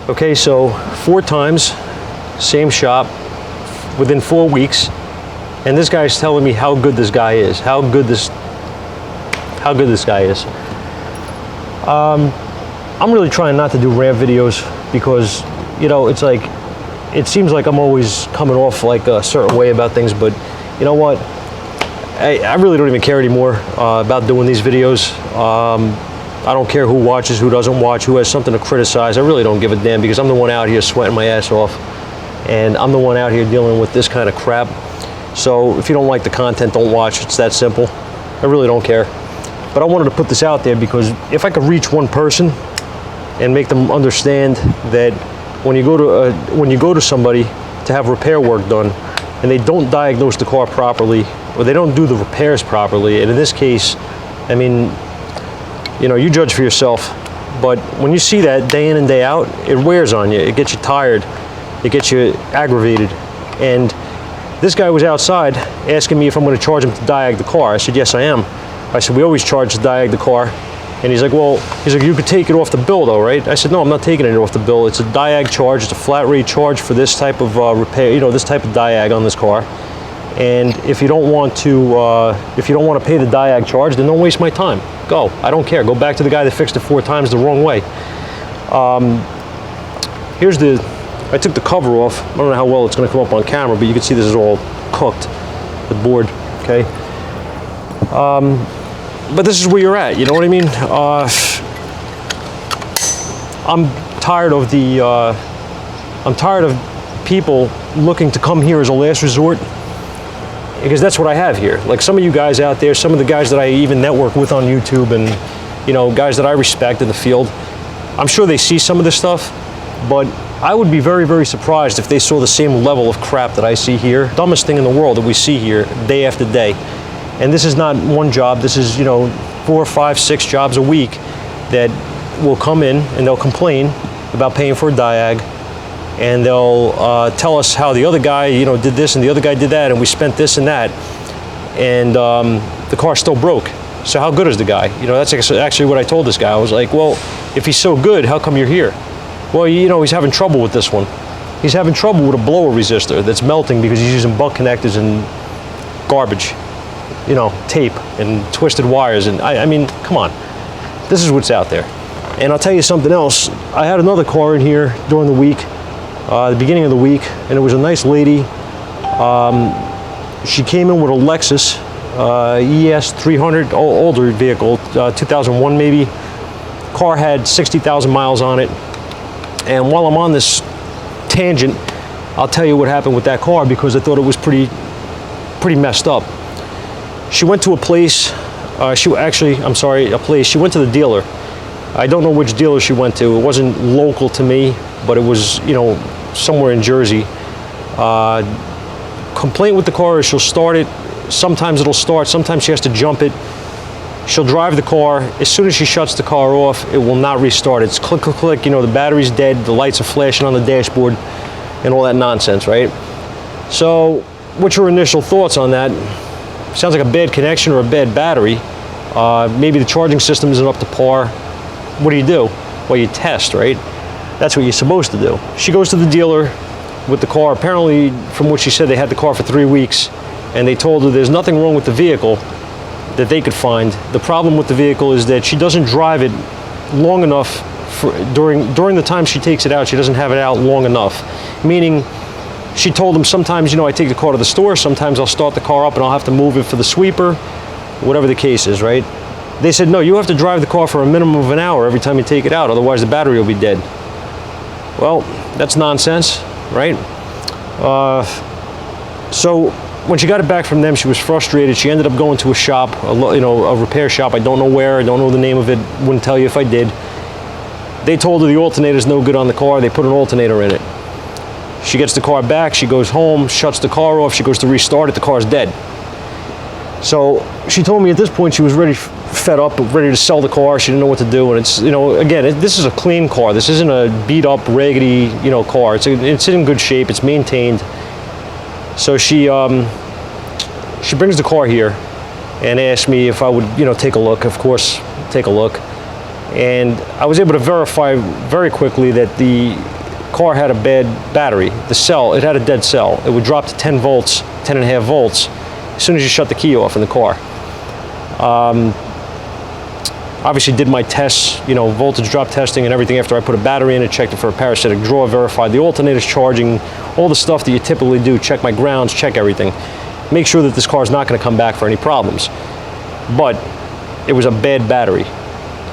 Okay, so 4 times, same shop, within 4 weeks, and this guy's telling me how good this guy is, how good this guy is. I'm really trying not to do rant videos because, you know, it's like, it seems like I'm always coming off like a certain way about things, but you know what? I really don't even care anymore about doing these videos. I don't care who watches, who doesn't watch, who has something to criticize. I really don't give a damn because I'm the one out here sweating my ass off, and I'm the one out here dealing with this kind of crap. So if you don't like the content, don't watch. It's that simple. I really don't care. But I wanted to put this out there because if I could reach one person and make them understand that when you go to somebody to have repair work done and they don't diagnose the car properly or they don't do the repairs properly, and in this case, I mean, you know, you judge for yourself, but when you see that day in and day out, it wears on you. It gets you tired. It gets you aggravated. And this guy was outside asking me if I'm going to charge him to diag the car. I said, yes, I am. I said, we always charge to diag the car. And he's like, well, you could take it off the bill though, right? I said, no, I'm not taking it off the bill. It's a diag charge. It's a flat rate charge for this type of repair, you know, this type of diag on this car. And if you don't want to pay the diag charge, then don't waste my time. Go. I don't care. Go back to the guy that fixed it 4 times the wrong way. I took the cover off. I don't know how well it's going to come up on camera, but you can see this is all cooked, the board, okay? But this is where you're at, you know what I mean? I'm tired of people looking to come here as a last resort, because that's what I have here. Like some of you guys out there, some of the guys that I even network with on YouTube, and you know, guys that I respect in the field, I'm sure they see some of this stuff, but I would be very, very surprised if they saw the same level of crap that I see here. Dumbest thing in the world that we see here day after day. And this is not one job, this is, you know, 4, 5, 6 jobs a week that will come in and they'll complain about paying for a diag, and they'll tell us how the other guy, you know, did this and the other guy did that, and we spent this and that, and the car still broke. So how good is the guy? You know, that's actually what I told this guy. I was like, well, if he's so good, how come you're here? Well, you know, he's having trouble with this one. He's having trouble with a blower resistor that's melting because he's using butt connectors and garbage, you know, tape and twisted wires. And I mean, come on, this is what's out there. And I'll tell you something else. I had another car in here during the week, the beginning of the week, and it was a nice lady. She came in with a Lexus ES 300, older vehicle, 2001 maybe. Car had 60,000 miles on it. And while I'm on this tangent, I'll tell you what happened with that car because I thought it was pretty messed up. She went to a place, she went to the dealer. I don't know which dealer she went to. It wasn't local to me, but it was, you know, somewhere in Jersey. Complaint with the car is she'll start it. Sometimes it'll start, sometimes she has to jump it. She'll drive the car. As soon as she shuts the car off, it will not restart. It's click, click, click, you know, the battery's dead, the lights are flashing on the dashboard, and all that nonsense, right? So, what's your initial thoughts on that? Sounds like a bad connection or a bad battery. Maybe the charging system isn't up to par. What do? Well, you test, right? That's what you're supposed to do. She goes to the dealer with the car. Apparently, from what she said, they had the car for 3 weeks, and they told her there's nothing wrong with the vehicle that they could find. The problem with the vehicle is that she doesn't drive it long enough during the time she takes it out. She doesn't have it out long enough. Meaning, she told them sometimes, you know, I take the car to the store, sometimes I'll start the car up and I'll have to move it for the sweeper, whatever the case is, right? They said, no, you have to drive the car for a minimum of an hour every time you take it out, otherwise the battery will be dead. Well, that's nonsense, right? So when she got it back from them, she was frustrated. She ended up going to a shop, a repair shop. I don't know where, I don't know the name of it, wouldn't tell you if I did. They told her the alternator's no good on the car. They put an alternator in it. She gets the car back, she goes home, shuts the car off, she goes to restart it, the car's dead. So she told me at this point she was fed up, ready to sell the car. She didn't know what to do. And it's, you know, again, this is a clean car. This isn't a beat up, raggedy, you know, car. It's in good shape. It's maintained. So she brings the car here and asked me if I would, you know, take a look. Of course, take a look. And I was able to verify very quickly that car had a bad battery. The cell, it had a dead cell. It would drop to 10 volts, 10.5 volts, as soon as you shut the key off in the car. Obviously did my tests, you know, voltage drop testing and everything after I put a battery in it, checked it for a parasitic draw, verified the alternator's charging, all the stuff that you typically do, check my grounds, check everything. Make sure that this car is not going to come back for any problems. But it was a bad battery,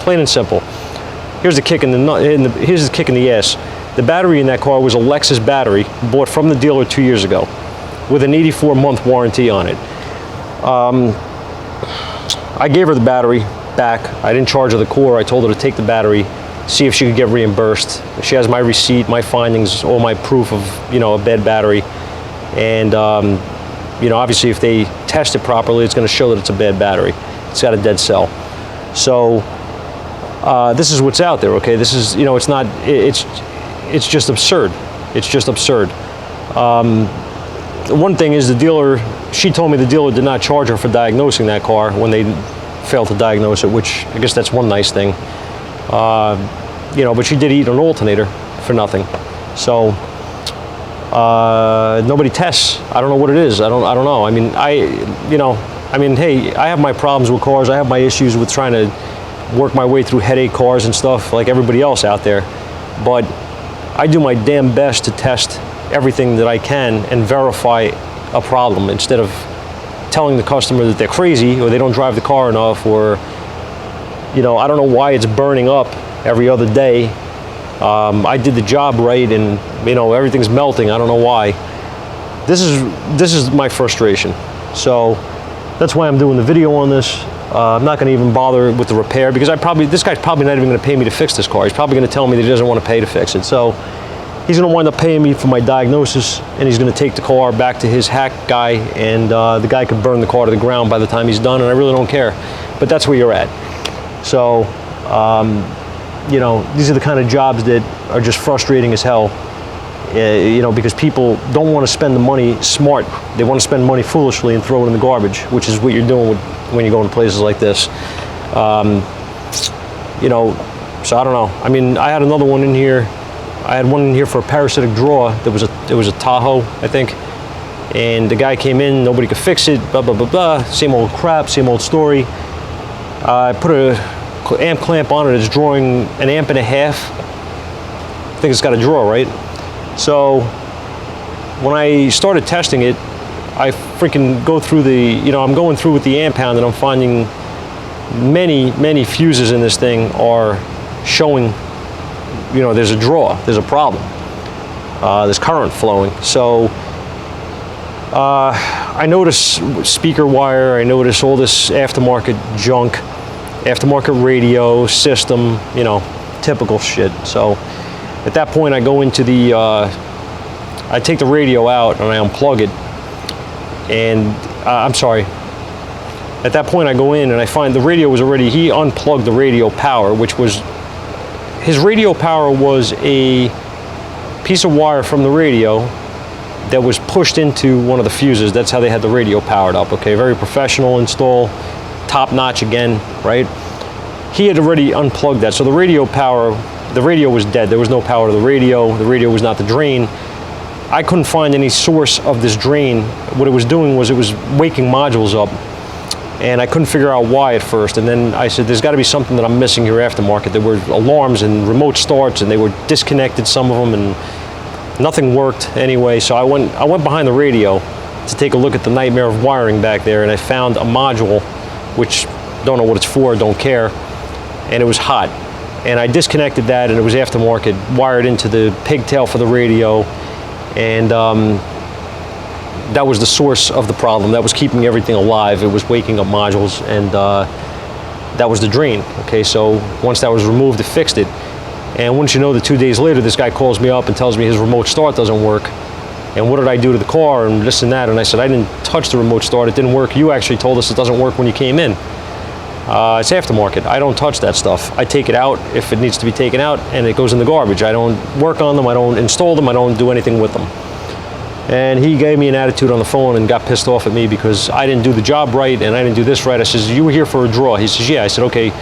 plain and simple. Here's the kick in here's the kick in the ass. The battery in that car was a Lexus battery bought from the dealer 2 years ago with an 84-month warranty on it. I gave her the battery back. I didn't charge her the core. I told her to take the battery, see if she could get reimbursed. She has my receipt, my findings, all my proof of, you know, a bad battery. And, you know, obviously if they test it properly, it's going to show that it's a bad battery. It's got a dead cell. So this is what's out there, okay? This is, you know, it's not, it's just absurd. It's just absurd. One thing is the dealer, she told me the dealer did not charge her for diagnosing that car when they failed to diagnose it, which I guess that's one nice thing. You know, but she did eat an alternator for nothing. So nobody tests. I don't know what it is. I don't know. I mean, hey, I have my problems with cars. I have my issues with trying to work my way through headache cars and stuff like everybody else out there. But I do my damn best to test everything that I can and verify a problem instead of telling the customer that they're crazy or they don't drive the car enough, or, you know, I don't know why it's burning up every other day. I did the job right and, you know, everything's melting. I don't know why. This is my frustration. So that's why I'm doing the video on this. I'm not going to even bother with the repair because this guy's probably not even going to pay me to fix this car. He's probably going to tell me that he doesn't want to pay to fix it. So he's going to wind up paying me for my diagnosis, and he's going to take the car back to his hack guy, and the guy could burn the car to the ground by the time he's done, and I really don't care. But that's where you're at. So, you know, these are the kind of jobs that are just frustrating as hell, you know, because people don't want to spend the money smart. They want to spend money foolishly and throw it in the garbage, which is what you're doing when you go into places like this. You know, so I don't know. I mean, I had another one in here. I had one in here for a parasitic draw. It was a Tahoe, I think. And the guy came in, nobody could fix it, blah, blah, blah, blah. Same old crap, same old story. I put a amp clamp on it. It's drawing 1.5 amps. I think it's got a draw, right? So when I started testing it, I freaking go through I'm going through with the amp hound, and I'm finding many fuses in this thing are showing, you know, there's a draw, there's a problem, there's current flowing. So I notice speaker wire, I notice all this aftermarket junk, aftermarket radio system, you know, typical shit. So at that point I go into I take the radio out and I unplug it, and I'm sorry, at that point I go in and I find the radio was already, he unplugged the radio power, which was, his radio power was a piece of wire from the radio that was pushed into one of the fuses. That's how they had the radio powered up, okay? Very professional install, top notch again, right? He had already unplugged that. So the radio was dead. There was no power to the radio was not the drain. I couldn't find any source of this drain. What it was doing was it was waking modules up, and I couldn't figure out why at first. And then I said, there's got to be something that I'm missing here aftermarket. There were alarms and remote starts, and they were disconnected, some of them, and nothing worked anyway. So I went behind the radio to take a look at the nightmare of wiring back there, and I found a module, which don't know what it's for, don't care, and it was hot. And I disconnected that, and it was aftermarket, wired into the pigtail for the radio, and that was the source of the problem. That was keeping everything alive. It was waking up modules, and that was the drain. Okay, so once that was removed, it fixed it. And once you know that 2 days later, this guy calls me up and tells me his remote start doesn't work. And what did I do to the car, and this and that? And I said, I didn't touch the remote start. It didn't work. You actually told us it doesn't work when you came in. It's aftermarket. I don't touch that stuff. I take it out if it needs to be taken out, and it goes in the garbage. I don't work on them. I don't install them. I don't do anything with them. And he gave me an attitude on the phone and got pissed off at me because I didn't do the job right and I didn't do this right. I says, you were here for a draw. He says, yeah. I said, okay,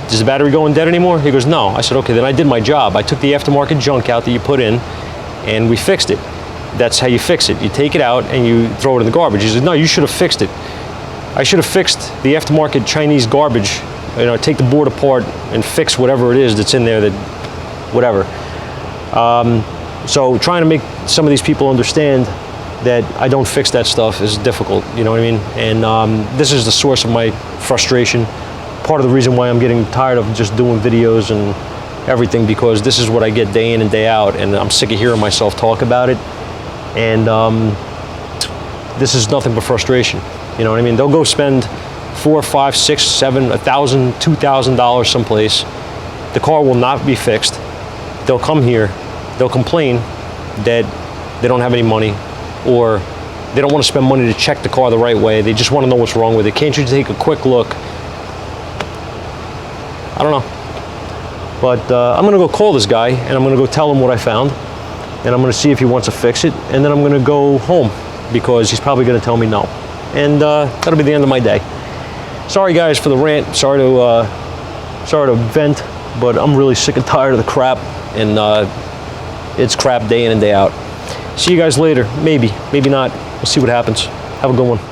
is the battery going dead anymore? He goes, no. I said, okay, then I did my job. I took the aftermarket junk out that you put in, and we fixed it. That's how you fix it. You take it out and you throw it in the garbage. He said, no, you should have fixed it. I should have fixed the aftermarket Chinese garbage. You know, take the board apart and fix whatever it is that's in there, that whatever. So trying to make some of these people understand that I don't fix that stuff is difficult, you know what I mean? And this is the source of my frustration. Part of the reason why I'm getting tired of just doing videos and everything, because this is what I get day in and day out, and I'm sick of hearing myself talk about it. And this is nothing but frustration, you know what I mean? They'll go spend $4, $5, $6, $7, $1,000, $2,000 someplace. The car will not be fixed. They'll come here, they'll complain that they don't have any money, or they don't want to spend money to check the car the right way. They just want to know what's wrong with it. Can't you take a quick look? I don't know. But I'm going to go call this guy, and I'm going to go tell him what I found, and I'm going to see if he wants to fix it, and then I'm going to go home, because he's probably going to tell me no. And that'll be the end of my day. Sorry guys for the rant. Sorry to vent, but I'm really sick and tired of the crap, and it's crap day in and day out. See you guys later. Maybe not. We'll see what happens. Have a good one.